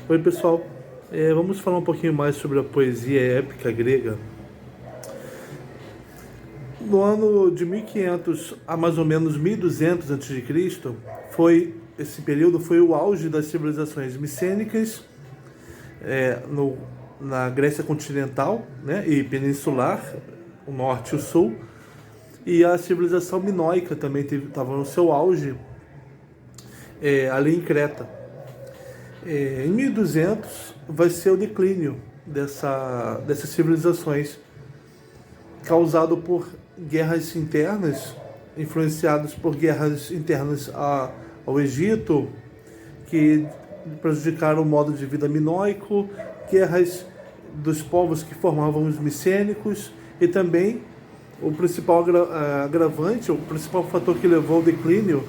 Oi pessoal, vamos falar um pouquinho mais sobre a poesia épica grega. No ano de 1500 a mais ou menos 1200 a.C., esse período foi o auge das civilizações micênicas na Grécia continental, né, e peninsular, o norte e o sul, e a civilização minoica também estava no seu auge ali em Creta. Em 1200 vai ser o declínio dessas civilizações, causado por guerras internas, influenciados por guerras internas ao Egito, que prejudicaram o modo de vida minoico, guerras dos povos que formavam os micênicos, e também o principal agravante, o principal fator que levou ao declínio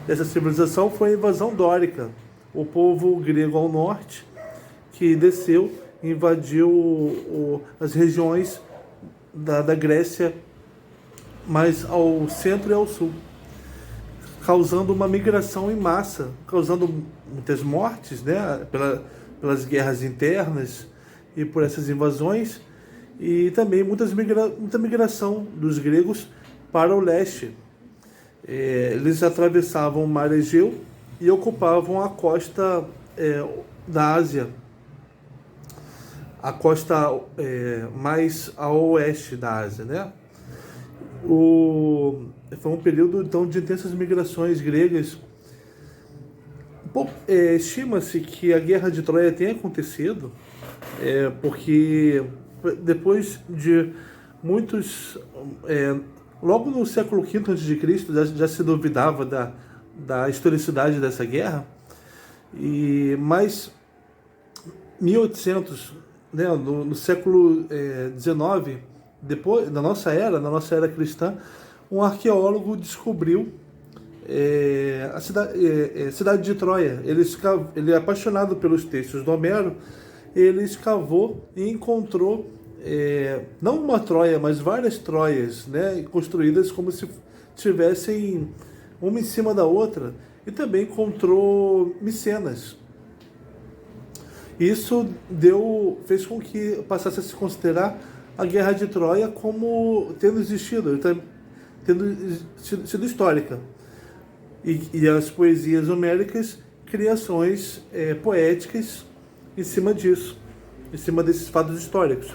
dessa civilização foi a invasão dórica, o povo grego ao norte, que desceu e invadiu as regiões da Grécia, mais ao centro e ao sul, causando uma migração em massa, causando muitas mortes, né, pelas guerras internas e por essas invasões, e também muita migração dos gregos para o leste. Eles atravessavam o mar Egeu e ocupavam a costa da Ásia, a costa mais ao oeste da Ásia, né? Foi um período então de intensas migrações gregas. Estima-se que a Guerra de Troia tenha acontecido porque depois de muitos... logo no século V a.C. já se duvidava da historicidade dessa guerra, mas 1800, né, no século XIX, depois da nossa era cristã, um arqueólogo descobriu a cidade de Troia. Ele é apaixonado pelos textos do Homero. Ele escavou e encontrou não uma Troia, mas várias Troias, né, construídas como se tivessem uma em cima da outra, e também encontrou Micenas. Isso fez com que passasse a se considerar a Guerra de Troia como tendo existido, tendo sido histórica. E as poesias homéricas, criações poéticas em cima disso, em cima desses fatos históricos.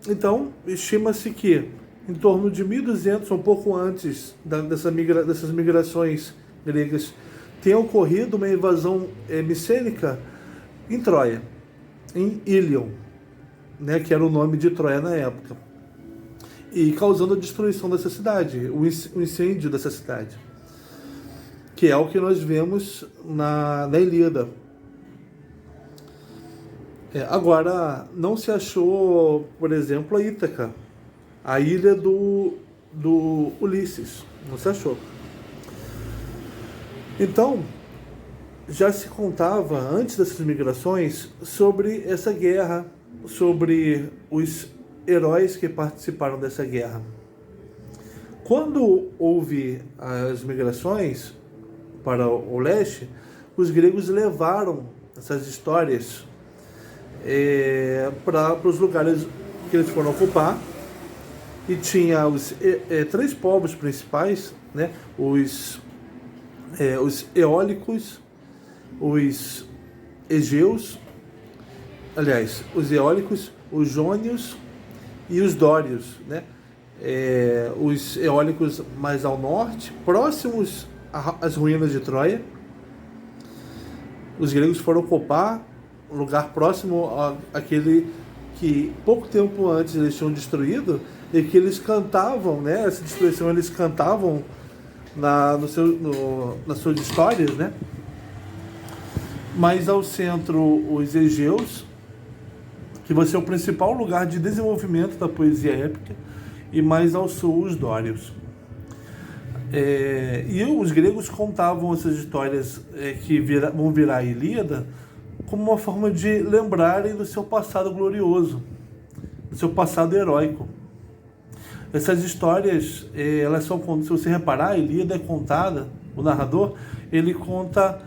Então, estima-se que em torno de 1200, um pouco antes dessas migrações gregas, tenha ocorrido uma invasão micênica em Troia, em Ilion, né, que era o nome de Troia na época, e causando a destruição dessa cidade, o incêndio dessa cidade, que é o que nós vemos na Ilíada. Agora, não se achou, por exemplo, a Ítaca, a ilha do Ulisses, não se achou. Então, já se contava, antes dessas migrações, sobre essa guerra, sobre os heróis que participaram dessa guerra. Quando houve as migrações para o leste, os gregos levaram essas histórias para os lugares que eles foram ocupar, e tinha os três povos principais, né? Os eólicos, os egeus, os eólicos, os jônios e os dórios, né? Os eólicos mais ao norte, próximos às ruínas de Troia. Os gregos foram ocupar um lugar próximo àquele que pouco tempo antes eles tinham destruído, e que eles cantavam, né? Essa destruição eles cantavam nas suas histórias, né? Mais ao centro, os egeus, que vai ser o principal lugar de desenvolvimento da poesia épica, e mais ao sul, os dórios. E os gregos contavam essas histórias que vão virar a Ilíada como uma forma de lembrarem do seu passado glorioso, do seu passado heróico. Essas histórias, elas são, se você reparar, a Ilíada é contada, o narrador, ele conta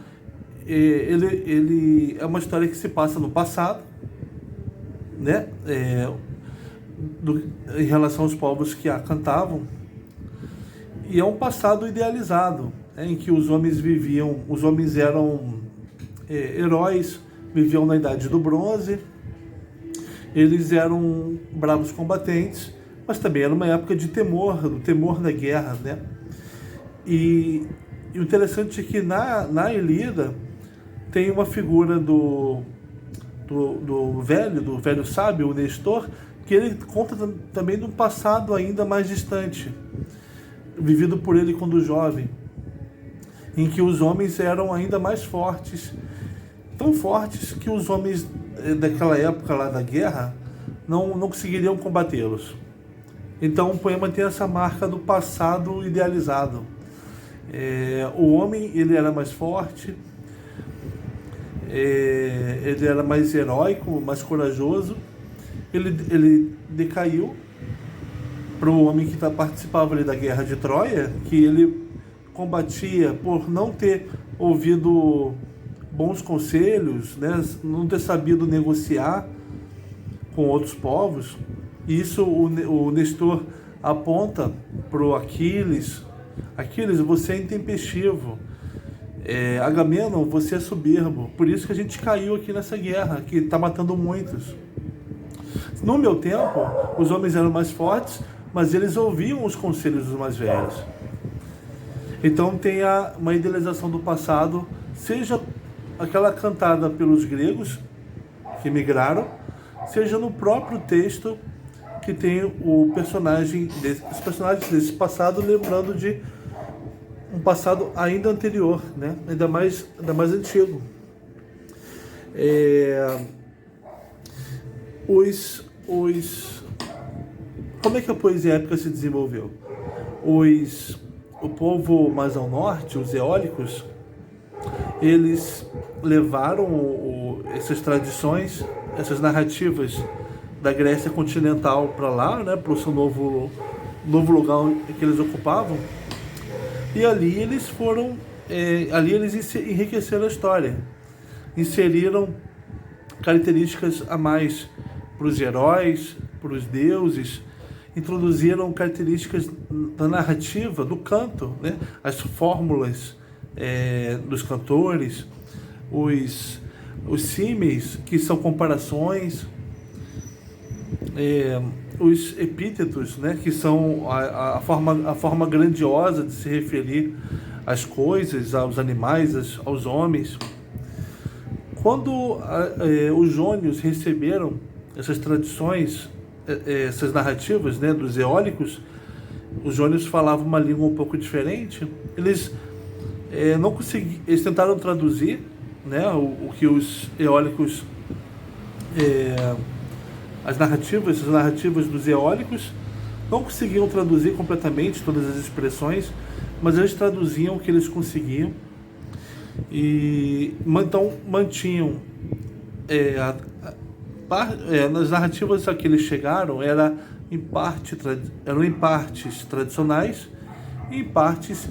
ele é uma história que se passa no passado, né? Em relação aos povos que a cantavam, e é um passado idealizado, né, em que os homens eram heróis, viviam na Idade do Bronze, eles eram bravos combatentes, mas também era uma época de temor, do temor da guerra, né? E o interessante é que na Ilíada tem uma figura do velho sábio, o Nestor, que ele conta também de um passado ainda mais distante, vivido por ele quando jovem, em que os homens eram ainda mais fortes, tão fortes que os homens daquela época lá da guerra não conseguiriam combatê-los. Então o poema tem essa marca do passado idealizado. O homem, ele era mais forte, ele era mais heróico, mais corajoso. Ele decaiu para o homem que participava ali da guerra de Troia, que ele combatia por não ter ouvido bons conselhos, né? Não ter sabido negociar com outros povos. E isso o Nestor aponta para o Aquiles. Aquiles, você é intempestivo. Agamenon, você é soberbo. Por isso que a gente caiu aqui nessa guerra, que está matando muitos. No meu tempo, os homens eram mais fortes, mas eles ouviam os conselhos dos mais velhos. Então tem uma idealização do passado, seja aquela cantada pelos gregos que migraram, seja no próprio texto que tem os personagens desse passado, lembrando de um passado ainda anterior, né? ainda mais antigo. Como é que a poesia épica se desenvolveu? O povo mais ao norte, os eólicos, eles levaram essas tradições, essas narrativas da Grécia continental para lá, né, para o seu novo lugar que eles ocupavam, e ali eles enriqueceram a história, inseriram características a mais para os heróis, para os deuses, introduziram características da narrativa, do canto, né? As fórmulas dos cantores, os símeis, que são comparações, os epítetos, né? Que são a forma grandiosa de se referir às coisas, aos animais, aos homens. Quando os jônios receberam essas tradições, essas narrativas, né, dos eólicos, os jônios falavam uma língua um pouco diferente. Eles não conseguiam, eles tentaram traduzir, né, o que os eólicos, as narrativas dos eólicos, não conseguiam traduzir completamente todas as expressões, mas eles traduziam o que eles conseguiam e então mantinham nas narrativas a que eles chegaram eram em partes tradicionais e em partes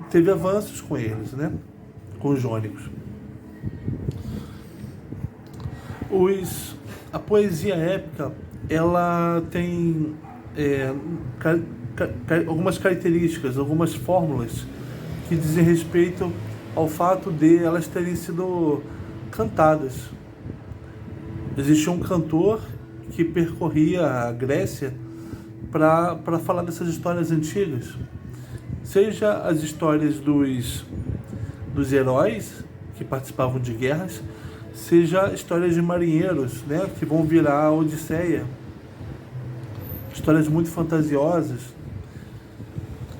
teve avanços com eles, né? Com os jônicos. A poesia épica, ela tem algumas características, algumas fórmulas que dizem respeito ao fato de elas terem sido cantadas. Existia um cantor que percorria a Grécia para falar dessas histórias antigas, seja as histórias dos heróis que participavam de guerras, seja histórias de marinheiros, né, que vão virar a Odisseia, histórias muito fantasiosas,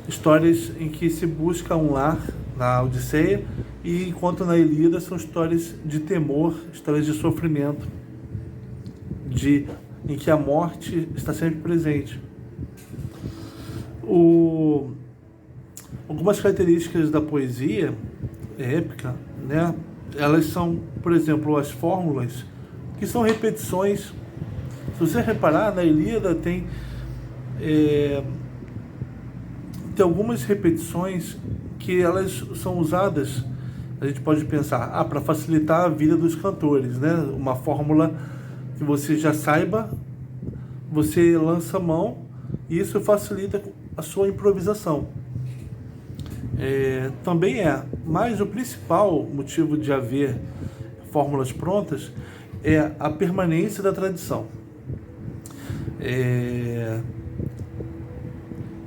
histórias em que se busca um lar na Odisseia, e enquanto na Ilíada são histórias de temor, histórias de sofrimento, em que a morte está sempre presente. Algumas características da poesia épica, né? Elas são, por exemplo, as fórmulas, que são repetições. Se você reparar, na Ilíada tem algumas repetições que elas são usadas a gente pode pensar, para facilitar a vida dos cantores, né? Uma fórmula que você já saiba, você lança a mão e isso facilita a sua improvisação. Também mas o principal motivo de haver fórmulas prontas é a permanência da tradição.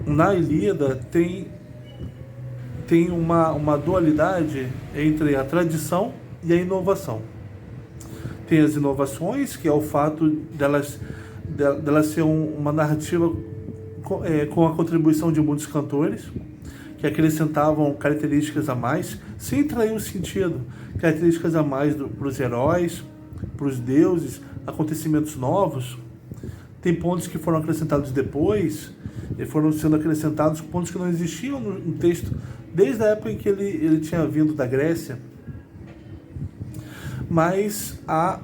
Na Ilíada tem uma dualidade entre a tradição e a inovação. Tem as inovações, que é o fato delas ser uma narrativa com a contribuição de muitos cantores, que acrescentavam características a mais, sem trair o sentido, características a mais para os heróis, para os deuses, acontecimentos novos. Tem pontos que foram acrescentados depois, e foram sendo acrescentados pontos que não existiam no texto, desde a época em que ele tinha vindo da Grécia. Mas a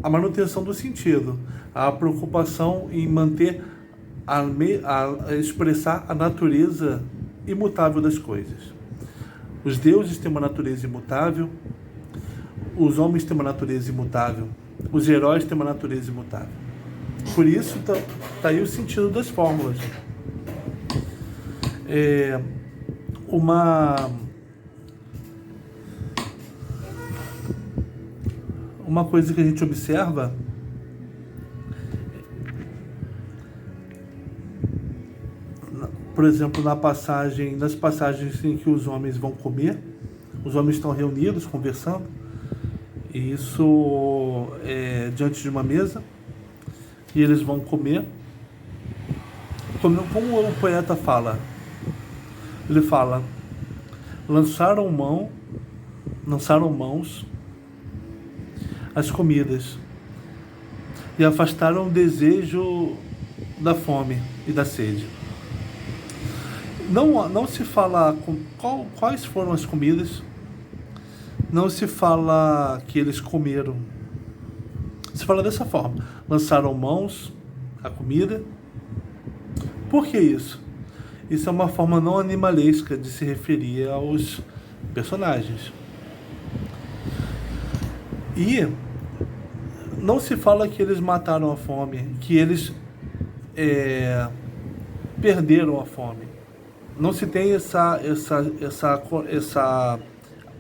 manutenção do sentido, a preocupação em manter, a expressar a natureza imutável das coisas. Os deuses têm uma natureza imutável, os homens têm uma natureza imutável, os heróis têm uma natureza imutável. Por isso tá aí o sentido das fórmulas. Uma coisa que a gente observa, por exemplo, nas passagens em que os homens vão comer, os homens estão reunidos, conversando, e isso diante de uma mesa, e eles vão comer. Como o poeta fala, ele fala: lançaram mãos as comidas e afastaram o desejo da fome e da sede. Não se fala quais foram as comidas, não se fala que eles comeram. Se fala dessa forma: lançaram mãos à comida. Por que isso? Isso é uma forma não animalesca de se referir aos personagens. E não se fala que eles mataram a fome, que eles perderam a fome. Não se tem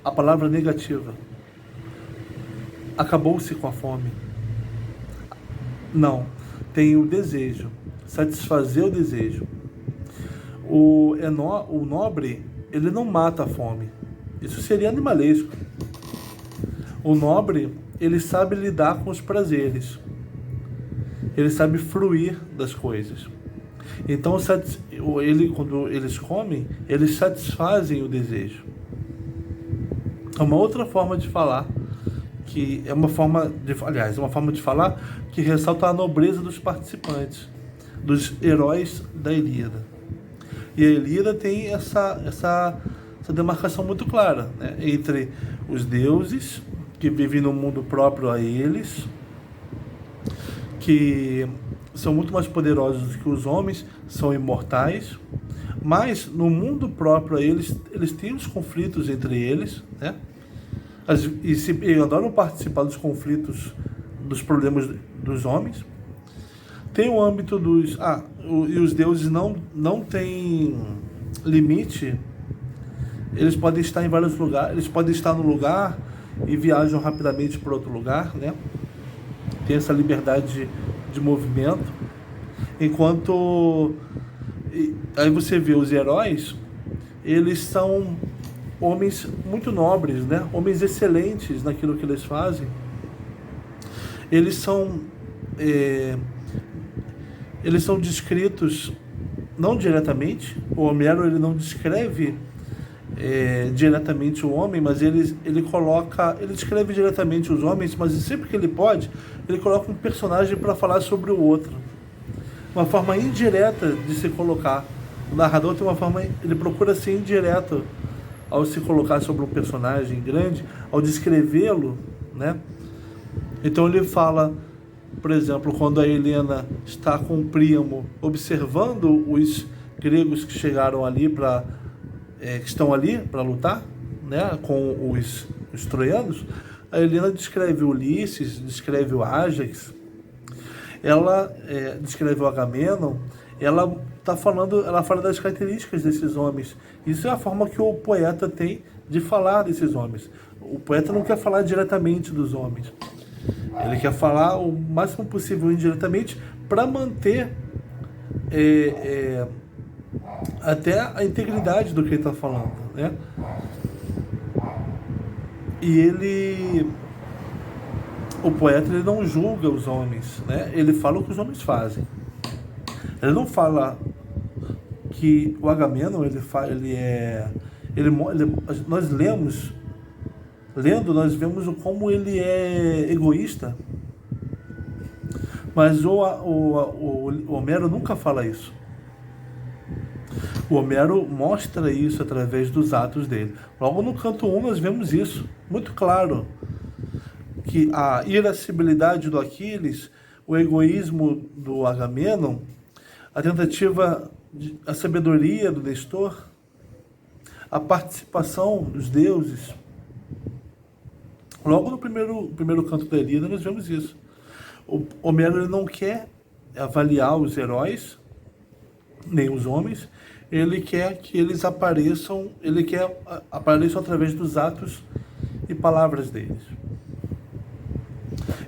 a palavra negativa. Acabou-se com a fome. Não. Tem o desejo. Satisfazer o desejo. O nobre, ele não mata a fome. Isso seria animalesco. O nobre, ele sabe lidar com os prazeres. Ele sabe fruir das coisas. Então, quando eles comem, eles satisfazem o desejo. É uma outra forma de falar, que é uma forma de falar que ressalta a nobreza dos participantes, dos heróis da Ilíada. E a Ilíada tem essa demarcação muito clara, né, entre os deuses, que vivem num mundo próprio a eles, que são muito mais poderosos do que os homens, são imortais, mas no mundo próprio a eles têm os conflitos entre eles, né? E adoram participar dos conflitos, dos problemas dos homens. Tem o âmbito e os deuses não têm limite. Eles podem estar em vários lugares, eles podem estar no lugar e viajam rapidamente para outro lugar, né? Tem essa liberdade de movimento. Enquanto aí você vê os heróis, eles são homens muito nobres, né? Homens excelentes naquilo que eles fazem. Eles são descritos não diretamente. O Homero, ele não descreve diretamente o homem, mas ele descreve diretamente os homens, mas sempre que ele pode, ele coloca um personagem para falar sobre o outro. Uma forma indireta de se colocar. O narrador tem uma forma, ele procura ser indireto ao se colocar sobre um personagem grande, ao descrevê-lo, né? Então ele fala, por exemplo, quando a Helena está com o Príamo observando os gregos que chegaram ali que estão ali para lutar, né, com os troianos, a Helena descreve o Ulisses, descreve o Ájax, ela descreve o Agamenon, ela fala das características desses homens. Isso é a forma que o poeta tem de falar desses homens. O poeta não quer falar diretamente dos homens. Ele quer falar o máximo possível indiretamente para manter até a integridade do que ele está falando, né? E o poeta, ele não julga os homens, né? Ele fala o que os homens fazem. Ele não fala que o Agamenon, nós lendo, nós vemos como ele é egoísta. Mas o Homero nunca fala isso. O Homero mostra isso através dos atos dele. Logo no canto 1 nós vemos isso, muito claro. Que a irascibilidade do Aquiles, o egoísmo do Agamenon, a sabedoria do Nestor, a participação dos deuses. Logo no primeiro canto da Ilíada nós vemos isso. O Homero, ele não quer avaliar os heróis, nem os homens, ele quer que eles apareçam através dos atos e palavras deles.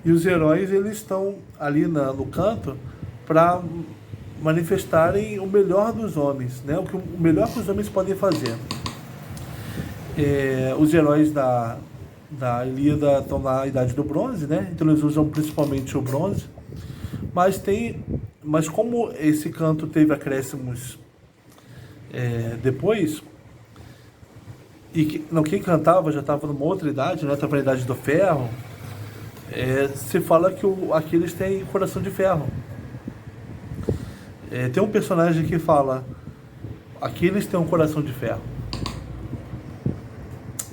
E os heróis, eles estão ali no canto para manifestarem o melhor dos homens, né? O melhor que os homens podem fazer. Os heróis da Ilíada estão na Idade do Bronze, né? Então eles usam principalmente o bronze. Mas como esse canto teve acréscimos depois, quem cantava já estava numa outra idade, né? Estava na Idade do Ferro. Se fala que Aquiles tem coração de ferro. Tem um personagem que fala: Aquiles tem um coração de ferro.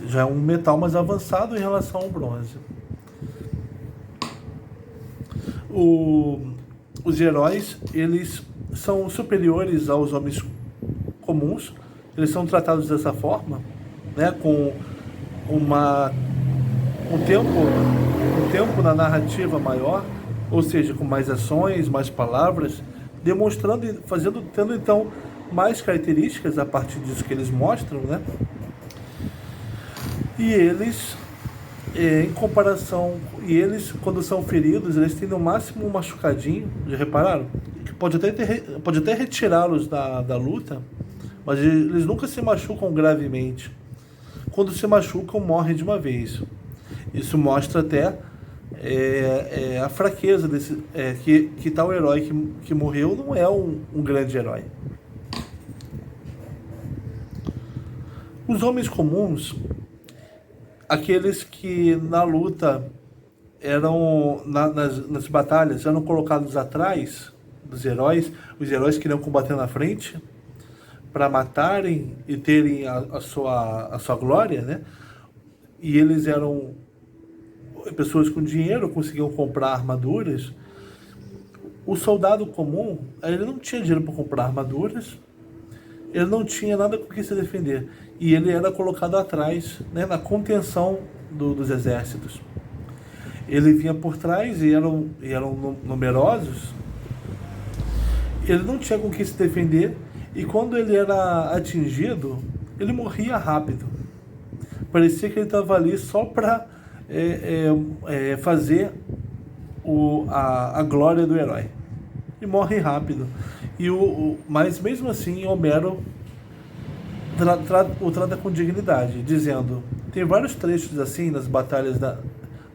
Já é um metal mais avançado em relação ao bronze. Os heróis, eles são superiores aos homens comuns. Eles são tratados dessa forma, né? Com um tempo na narrativa maior, ou seja, com mais ações, mais palavras, demonstrando, tendo então mais características a partir disso que eles mostram, né? E eles, em comparação, quando são feridos, eles têm no máximo um machucadinho, já repararam? Pode até retirá-los da luta, mas eles nunca se machucam gravemente. Quando se machucam, morrem de uma vez. Isso mostra até a fraqueza desse, que tal herói que morreu não é um grande herói. Os homens comuns, aqueles que na luta nas batalhas eram colocados atrás dos heróis, os heróis queriam combater na frente para matarem e terem a sua glória, né? E eles eram pessoas com dinheiro, conseguiam comprar armaduras. O soldado comum, ele não tinha dinheiro para comprar armaduras, ele não tinha nada com que se defender, e ele era colocado atrás, né, na contenção dos exércitos. Ele vinha por trás e eram numerosos. Ele não tinha com que se defender, e quando ele era atingido, ele morria rápido. Parecia que ele estava ali só para fazer a glória do herói. E morre rápido. Mas mesmo assim, Homero o trata com dignidade, dizendo, tem vários trechos assim nas batalhas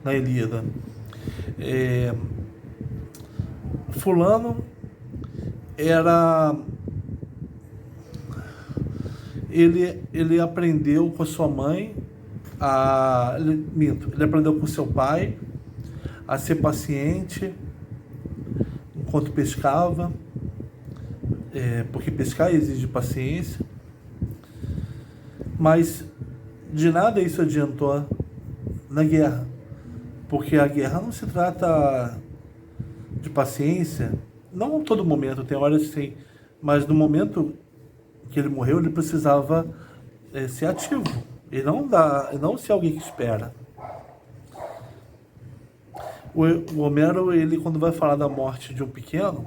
na Ilíada. Fulano ele aprendeu com a sua mãe ele aprendeu com seu pai a ser paciente enquanto pescava, porque pescar exige paciência, mas de nada isso adiantou na guerra, porque a guerra não se trata de paciência, não em todo momento, tem horas que sim, mas no momento que ele morreu, ele precisava ser ativo. e não ser alguém que espera. O Homero, ele, quando vai falar da morte de um pequeno,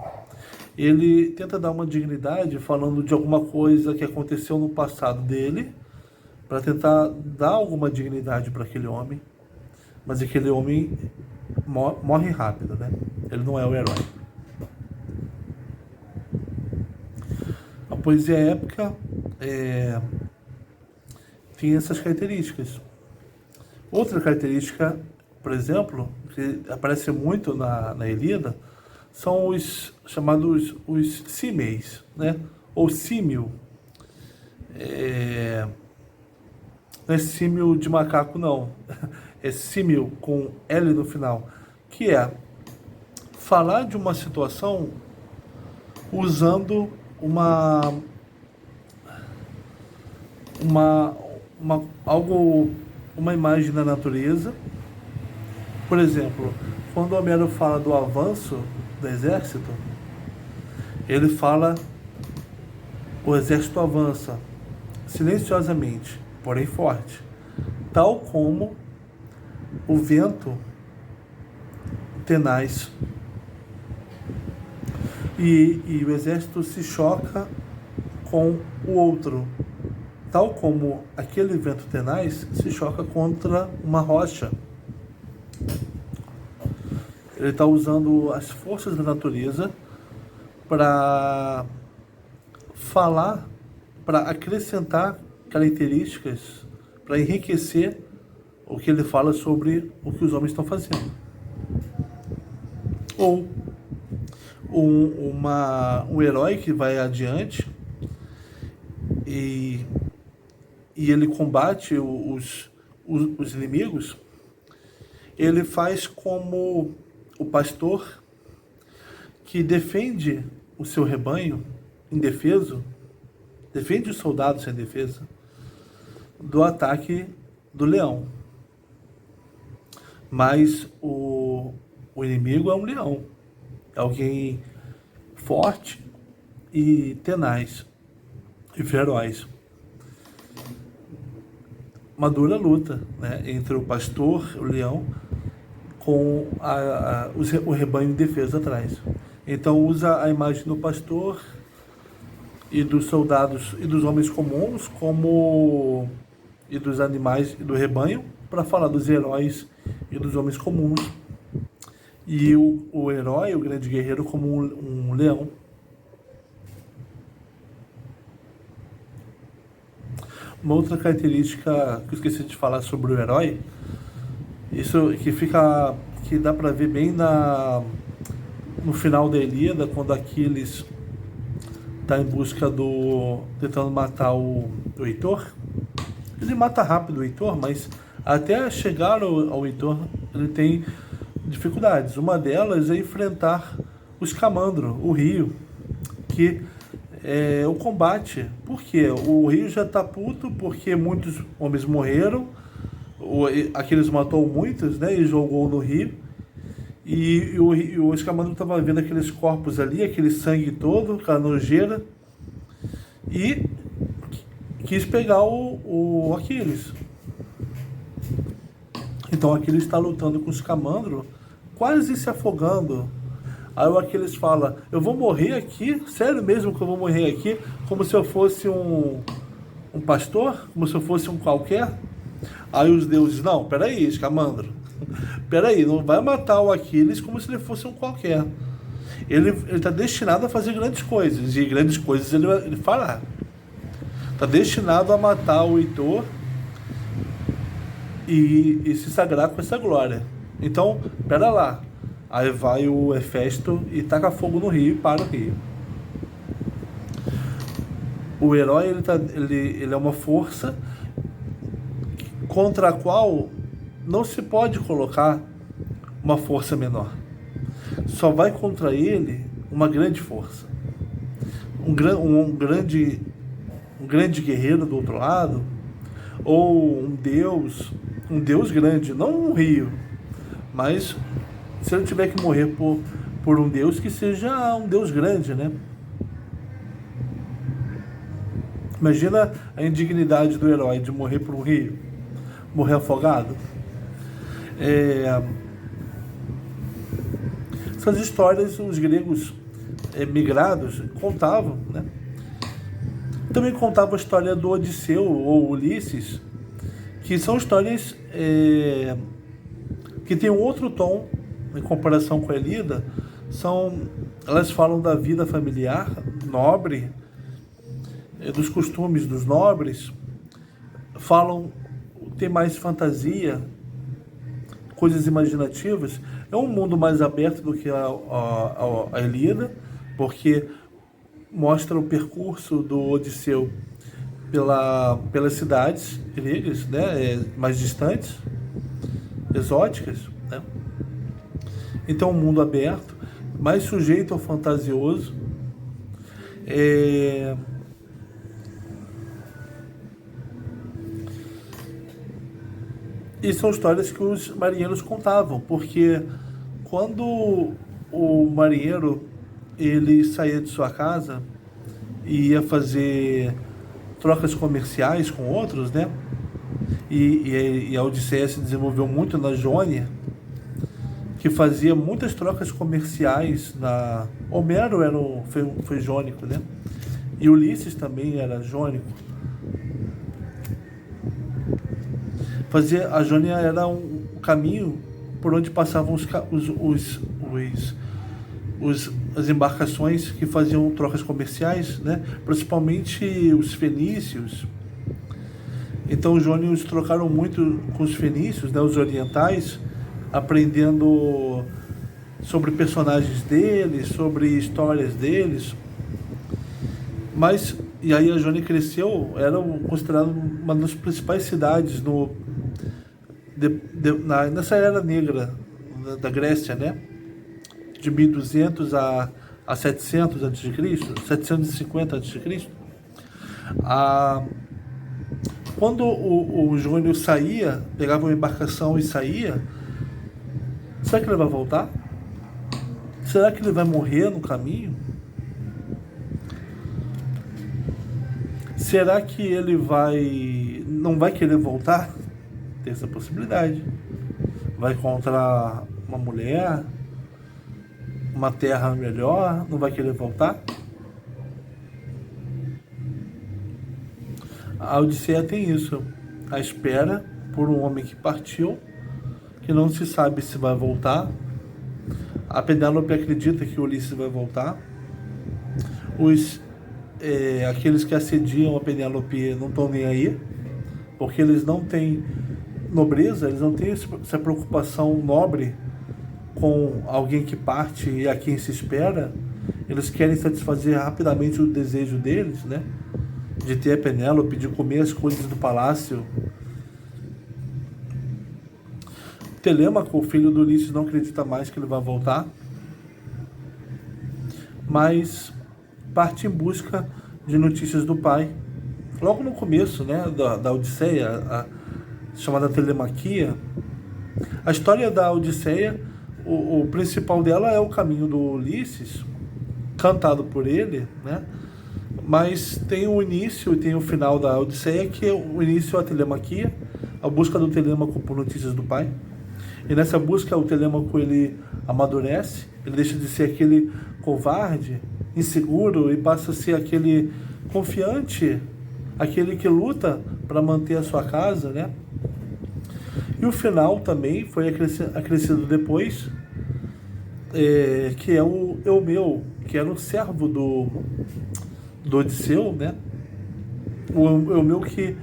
ele tenta dar uma dignidade falando de alguma coisa que aconteceu no passado dele, para tentar dar alguma dignidade para aquele homem, mas aquele homem morre rápido, né? Ele não é o herói. A poesia épica tem essas características. Outra característica, por exemplo, que aparece muito na Ilíada, são os chamados os símeis, né? Ou símil. Não é símil de macaco, não. É símil com L no final. Que é falar de uma situação usando uma imagem da natureza. Por exemplo, quando Homero fala do avanço do exército, ele fala: o exército avança silenciosamente, porém forte, tal como o vento tenaz. E o exército se choca com o outro, tal como aquele vento tenaz se choca contra uma rocha. Ele está usando as forças da natureza para falar, para acrescentar características, para enriquecer o que ele fala sobre o que os homens estão fazendo. Ou um herói que vai adiante e ele combate os inimigos. Ele faz como o pastor que defende o seu rebanho indefeso, defende os soldados sem defesa do ataque do leão. Mas o inimigo é um leão, é alguém forte e tenaz e feroz. Uma dura luta, né, entre o pastor, o leão, com o rebanho indefeso atrás. Então usa a imagem do pastor e dos soldados e dos homens comuns e dos animais e do rebanho para falar dos heróis e dos homens comuns. E o herói, o grande guerreiro, como um leão. Uma outra característica que eu esqueci de falar sobre o herói, isso que dá para ver bem no final da Ilíada, quando Aquiles está em busca tentando matar o Heitor. Ele mata rápido o Heitor, mas até chegar ao Heitor ele tem dificuldades. Uma delas é enfrentar o Escamandro, o rio, que é o combate. Por quê? O rio já está puto porque muitos homens morreram, Aquiles matou muitos, né, e jogou no rio. E o Escamandro estava vendo aqueles corpos ali, aquele sangue todo, aquela nojeira, e quis pegar o Aquiles. Então Aquiles está lutando com o Escamandro, quase se afogando. Aí o Aquiles fala: eu vou morrer aqui? Sério mesmo que eu vou morrer aqui? Como se eu fosse um pastor? Como se eu fosse um qualquer? Aí os deuses: não, peraí, Escamandro. Peraí, não vai matar o Aquiles como se ele fosse um qualquer. Ele está destinado a fazer grandes coisas, e grandes coisas ele fará. Está destinado a matar o Heitor e se sagrar com essa glória. Então, pera lá. Aí vai o Hefesto e taca fogo no rio e para o rio. O herói ele é uma força contra a qual não se pode colocar uma força menor. Só vai contra ele uma grande força. Um grande guerreiro do outro lado, ou um deus grande, não um rio, mas se ele tiver que morrer por um deus, que seja um deus grande, né? Imagina a indignidade do herói de morrer para um rio, morrer afogado. Essas histórias os gregos migrados contavam, né? Também contava a história do Odisseu ou Ulisses, que são histórias que têm um outro tom em comparação com a Ilíada. Elas falam da vida familiar nobre, dos costumes dos nobres, tem mais fantasia, coisas imaginativas. É um mundo mais aberto do que a Ilíada, porque mostra o percurso do Odisseu pelas cidades gregas, né, mais distantes, exóticas, né? Então, um mundo aberto, mais sujeito ao fantasioso. E são histórias que os marinheiros contavam, porque quando o marinheiro ele saía de sua casa e ia fazer trocas comerciais com outros, né? E a Odisseia se desenvolveu muito na Jônia, que fazia muitas trocas comerciais. Homero foi jônico, né? E Ulisses também era jônico. A Jônia era um caminho por onde passavam as embarcações que faziam trocas comerciais, né? Principalmente os fenícios. Então os jônios trocaram muito com os fenícios, né? Os orientais, aprendendo sobre personagens deles, sobre histórias deles. E aí a Jônia cresceu, era considerada uma das principais cidades nessa era negra da Grécia, né? De 1200 a 700 a.C., 750 a.C. Quando o jônio saía, pegava uma embarcação e saía, será que ele vai voltar? Será que ele vai morrer no caminho? Será que ele não vai querer voltar? Tem essa possibilidade. Vai encontrar uma mulher, uma terra melhor, não vai querer voltar? A Odisseia tem isso, a espera por um homem que partiu, que não se sabe se vai voltar. A Penélope acredita que Ulisses vai voltar. Aqueles que assediam a Penélope não estão nem aí, porque eles não têm nobreza, eles não têm essa preocupação nobre com alguém que parte e a quem se espera. Eles querem satisfazer rapidamente o desejo deles, né? De ter a Penélope, de comer as coisas do palácio. Telêmaco, o filho do Ulisses, não acredita mais que ele vai voltar, mas parte em busca de notícias do pai. Logo no começo, né, da Odisseia, chamada Telemaquia, a história da Odisseia, o principal dela é o caminho do Ulisses, cantado por ele, né? Mas tem o início e tem o final da Odisseia, que é o início a Telemaquia, a busca do Telêmaco por notícias do pai. E nessa busca o Telêmaco ele amadurece, ele deixa de ser aquele covarde, inseguro, e passa a ser aquele confiante, aquele que luta para manter a sua casa, né? E o final também foi acrescido depois, que é o Eumeu, que era o servo do Odisseu, né? O Eumeu que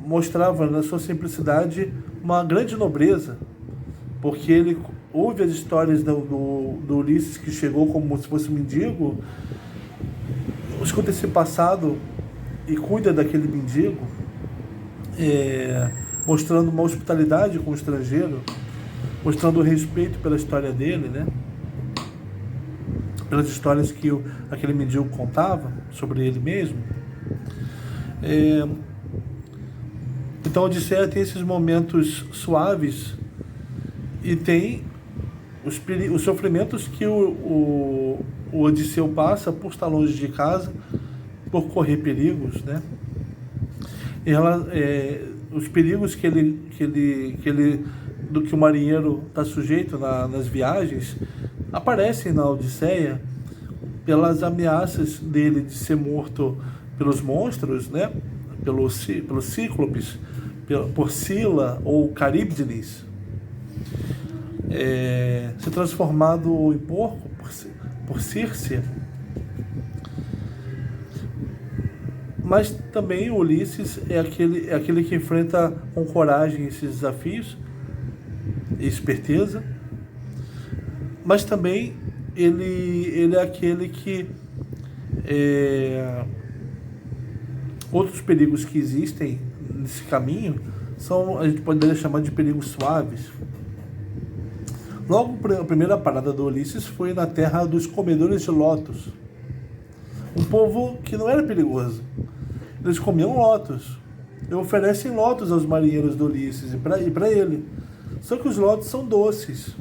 mostrava na sua simplicidade uma grande nobreza, porque ele ouve as histórias do Ulisses, que chegou como se fosse um mendigo, escuta esse passado e cuida daquele mendigo, mostrando uma hospitalidade com o estrangeiro, mostrando respeito pela história dele, né? Pelas histórias que aquele mendigo contava sobre ele mesmo. Então a Odisseia tem esses momentos suaves e tem os sofrimentos que o Odisseu passa por estar longe de casa, por correr perigos, né? Os perigos do que o marinheiro está sujeito nas viagens aparecem na Odisseia pelas ameaças dele de ser morto pelos monstros, né? Pelos cíclopes, por Sila ou Caríbdines, ser transformado em porco por Circe. Mas também o Ulisses é aquele que enfrenta com coragem esses desafios e esperteza. Mas também ele é aquele que outros perigos que existem nesse caminho a gente poderia chamar de perigos suaves. Logo, a primeira parada do Ulisses foi na terra dos comedores de lótus, um povo que não era perigoso. Eles comiam lótus e oferecem lótus aos marinheiros do Ulisses e para ele. Só que os lótus são doces.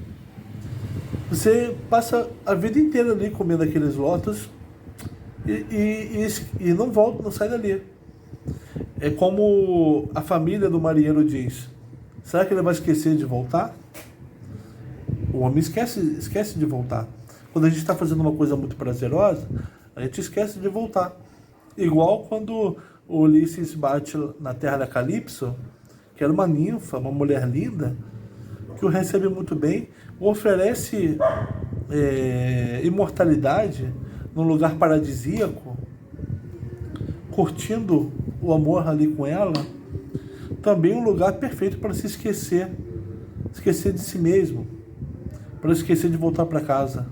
Você passa a vida inteira ali comendo aqueles lótus e não volta, não sai dali. É como a família do marinheiro diz: será que ele vai esquecer de voltar? O homem esquece de voltar. Quando a gente está fazendo uma coisa muito prazerosa, a gente esquece de voltar. Igual quando o Ulisses bate na terra da Calypso, que era uma ninfa, uma mulher linda, que o recebe muito bem, o oferece imortalidade num lugar paradisíaco, curtindo o amor ali com ela. Também um lugar perfeito para se esquecer de si mesmo, para esquecer de voltar para casa.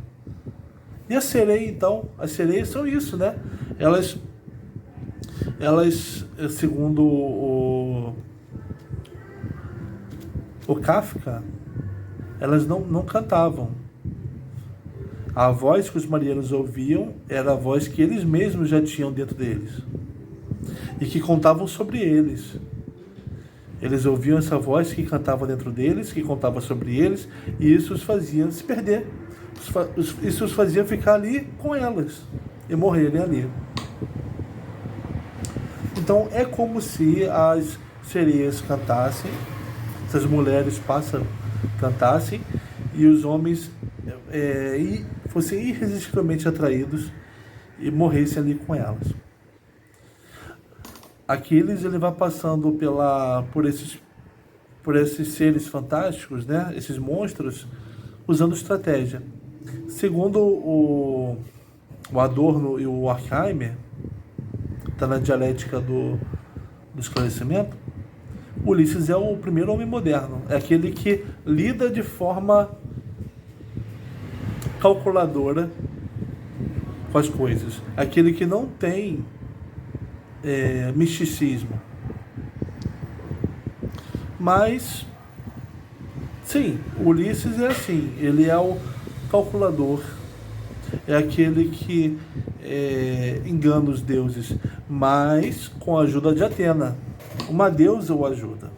E a sereia, então, as sereias são isso, né? Elas segundo o Kafka, elas não cantavam. A voz que os marinheiros ouviam era a voz que eles mesmos já tinham dentro deles e que contavam sobre eles. Eles ouviam essa voz que cantava dentro deles, que contava sobre eles, e isso os fazia se perder. Isso os fazia ficar ali com elas e morrerem ali. Então é como se as sereias cantassem, se as mulheres pássaros cantassem, e os homens fossem irresistivelmente atraídos e morressem ali com elas. Aquiles, ele vai passando por esses seres fantásticos, né? Esses monstros, usando estratégia. Segundo o Adorno e o Horkheimer, está na dialética do esclarecimento, Ulisses é o primeiro homem moderno, é aquele que lida de forma calculadora com as coisas, aquele que não tem misticismo. Mas, sim, Ulisses é assim, ele é o calculador, é aquele que engana os deuses, mas com a ajuda de Atena. Uma deusa o ajuda.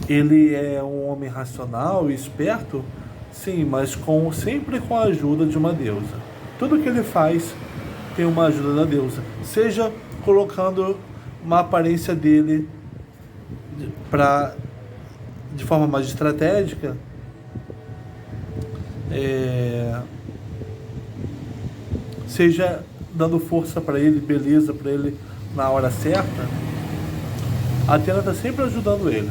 Ele é um homem racional e esperto, sim, mas sempre com a ajuda de uma deusa. Tudo que ele faz tem uma ajuda da deusa, seja colocando uma aparência dele de forma mais estratégica, seja dando força para ele, beleza para ele na hora certa. A Atena está sempre ajudando ele.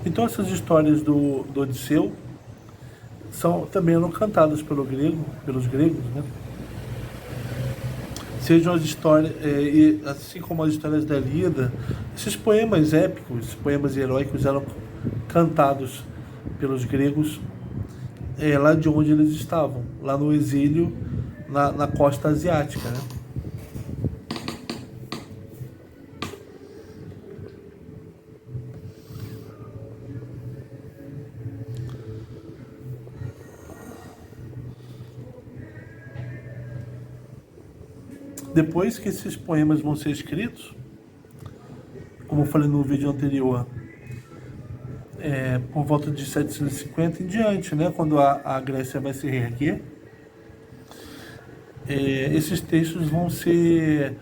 Então essas histórias do Odisseu também eram cantadas pelos gregos, né? Sejam as histórias, assim como as histórias da Ilíada, esses poemas épicos, poemas heróicos eram cantados pelos gregos lá de onde eles estavam, lá no exílio, na costa asiática, né? Depois que esses poemas vão ser escritos, como eu falei no vídeo anterior, por volta de 750 em diante, né, quando a Grécia vai se reerguer, esses textos vão ser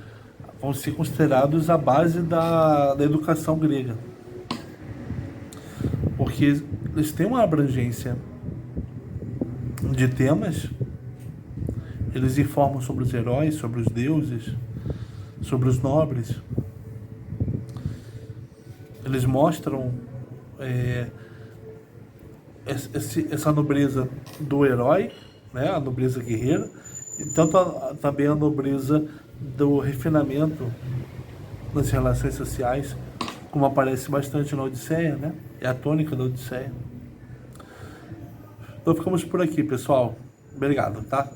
considerados a base da educação grega, porque eles têm uma abrangência de temas. Eles informam sobre os heróis, sobre os deuses, sobre os nobres. Eles mostram essa nobreza do herói, né? A nobreza guerreira, e também a nobreza do refinamento nas relações sociais, como aparece bastante na Odisseia, né? É a tônica da Odisseia. Então ficamos por aqui, pessoal. Obrigado, tá?